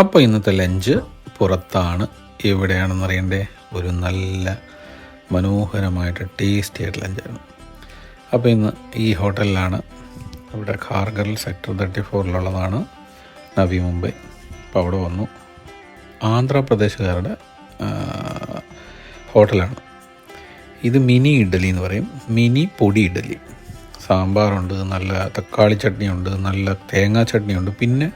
അപ്പോൾ ഇന്നത്തെ ലഞ്ച് പുറത്താണ്. എവിടെയാണെന്ന് അറിയണ്ടേ? ഒരു നല്ല മനോഹരമായിട്ട് ടേസ്റ്റി ആയിട്ട് ലഞ്ചായിരുന്നു. അപ്പോൾ ഇന്ന് ഈ ഹോട്ടലിലാണ്. ഇവിടെ ഖാർഗൽ സെക്ടർ 34 നവി മുംബൈ. അപ്പോൾ അവിടെ വന്നു. ആന്ധ്രാപ്രദേശുകാരുടെ ഹോട്ടലാണ്. ഇത് മിനി ഇഡ്ഡലി എന്ന് പറയും. മിനി പൊടി ഇഡ്ഡലി. സാമ്പാറുണ്ട്, നല്ല തക്കാളി ചട്നിയുണ്ട്, നല്ല തേങ്ങാ ചട്നിയുണ്ട്, പിന്നെ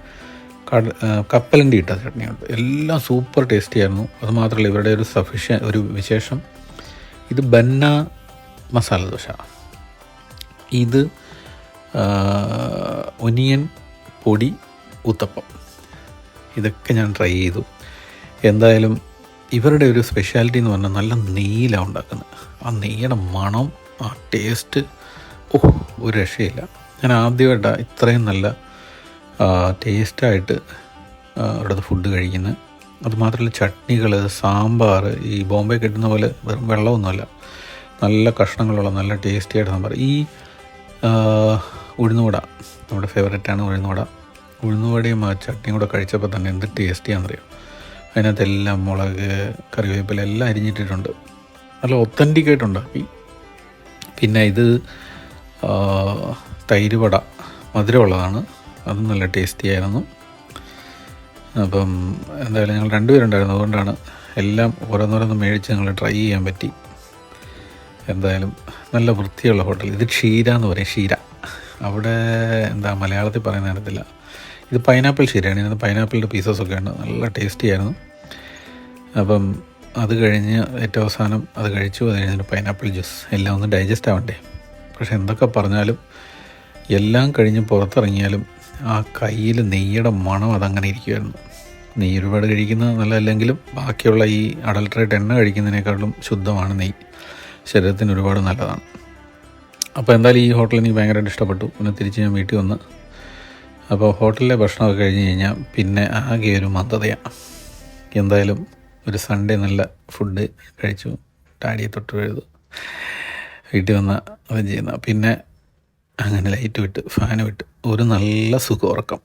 കപ്പലണ്ടി ഇട്ട ചട്നിയുണ്ട്. എല്ലാം സൂപ്പർ ടേസ്റ്റി ആയിരുന്നു. അതുമാത്രമല്ല ഇവരുടെ ഒരു വിശേഷം, ഇത് ബന്ന മസാല ദോശ, ഇത് ഒനിയൻ പൊടി ഊത്തപ്പം, ഇതൊക്കെ ഞാൻ ട്രൈ ചെയ്തു. എന്തായാലും ഇവരുടെ ഒരു സ്പെഷ്യാലിറ്റി എന്ന് പറഞ്ഞാൽ നല്ല നെയ്യിലാണ് ഉണ്ടാക്കുന്നത്. ആ നെയ്യുടെ മണം, ആ ടേസ്റ്റ്, ഒരു രക്ഷയില്ല. ഞാൻ ആദ്യമായിട്ടാണ് ഇത്രയും നല്ല ടേസ്റ്റായിട്ട് അവിടുത്തെ ഫുഡ് കഴിക്കുന്നത്. അതുമാത്രമല്ല ചട്നികൾ, സാമ്പാർ, ഈ ബോംബെ കിട്ടുന്ന പോലെ വെറും വെള്ളമൊന്നുമല്ല, നല്ല കഷ്ണങ്ങളുള്ള നല്ല ടേസ്റ്റിയായിട്ട് സാമ്പാർ. ഈ ഉഴുന്നുവട നമ്മുടെ ഫേവറേറ്റാണ്. ഉഴുന്നുവടയും ആ ചട്നിയും കൂടെ കഴിച്ചപ്പോൾ തന്നെ എന്ത് ടേസ്റ്റിയാണെന്നറിയാം. അതിനകത്തെല്ലാം മുളക്, കറിവേപ്പില എല്ലാം അരിഞ്ഞിട്ടിട്ടുണ്ട്. നല്ല ഒത്തൻറ്റിക്കായിട്ടുണ്ടാക്കി. പിന്നെ ഇത് തൈര് വട, മധുരമുള്ളതാണ്, അതും നല്ല ടേസ്റ്റി ആയിരുന്നു. അപ്പം എന്തായാലും ഞങ്ങൾ രണ്ടുപേരുണ്ടായിരുന്നു, അതുകൊണ്ടാണ് എല്ലാം ഓരോന്നോരോന്ന് മേടിച്ച് ഞങ്ങൾ ട്രൈ ചെയ്യാൻ പറ്റി. എന്തായാലും നല്ല വൃത്തിയുള്ള ഹോട്ടൽ. ഇത് ക്ഷീര എന്ന് പറയും, ക്ഷീര. അവിടെ എന്താ മലയാളത്തിൽ പറയുന്ന അറിയത്തില്ല. ഇത് പൈനാപ്പിൾ ക്ഷീരയാണ്. ഇതിനകത്ത് പൈനാപ്പിളിൻ്റെ പീസസൊക്കെ ഉണ്ട്, നല്ല ടേസ്റ്റി ആയിരുന്നു. അപ്പം അത് കഴിഞ്ഞ് ഏറ്റവും അവസാനം അത് കഴിച്ചു. അത് കഴിഞ്ഞിട്ട് പൈനാപ്പിൾ ജ്യൂസ്. എല്ലാം ഒന്ന് ഡൈജസ്റ്റ് ആവണ്ടേ. പക്ഷെ എന്തൊക്കെ പറഞ്ഞാലും എല്ലാം കഴിഞ്ഞ് പുറത്തിറങ്ങിയാലും ആ കയ്യിൽ നെയ്യുടെ മണം അതങ്ങനെ ഇരിക്കുമായിരുന്നു. നെയ്യ് ഒരുപാട് കഴിക്കുന്നത് നല്ലതല്ലെങ്കിലും ബാക്കിയുള്ള ഈ അഡൾട്രേറ്റ് എണ്ണ കഴിക്കുന്നതിനേക്കാളും ശുദ്ധമാണ് നെയ്യ്, ശരീരത്തിന് ഒരുപാട് നല്ലതാണ്. അപ്പോൾ എന്തായാലും ഈ ഹോട്ടൽ എനിക്ക് ഭയങ്കരമായിട്ട് ഇഷ്ടപ്പെട്ടു. പിന്നെ തിരിച്ച് ഞാൻ വീട്ടിൽ വന്ന്, അപ്പോൾ ഹോട്ടലിലെ ഭക്ഷണമൊക്കെ കഴിഞ്ഞ് കഴിഞ്ഞാൽ പിന്നെ ആകെ ഒരു മന്ദതയാണ്. എന്തായാലും ഒരു സൺഡേ നല്ല ഫുഡ് കഴിച്ചു, ഡാഡിയെ തൊട്ട് എഴുതു, വീട്ടിൽ വന്ന അത് ചെയ്യുന്ന, പിന്നെ അങ്ങനെ ലൈറ്റ് വിട്ട് ഫാന് വിട്ട് ഒരു നല്ല സുഖം ഉറക്കം.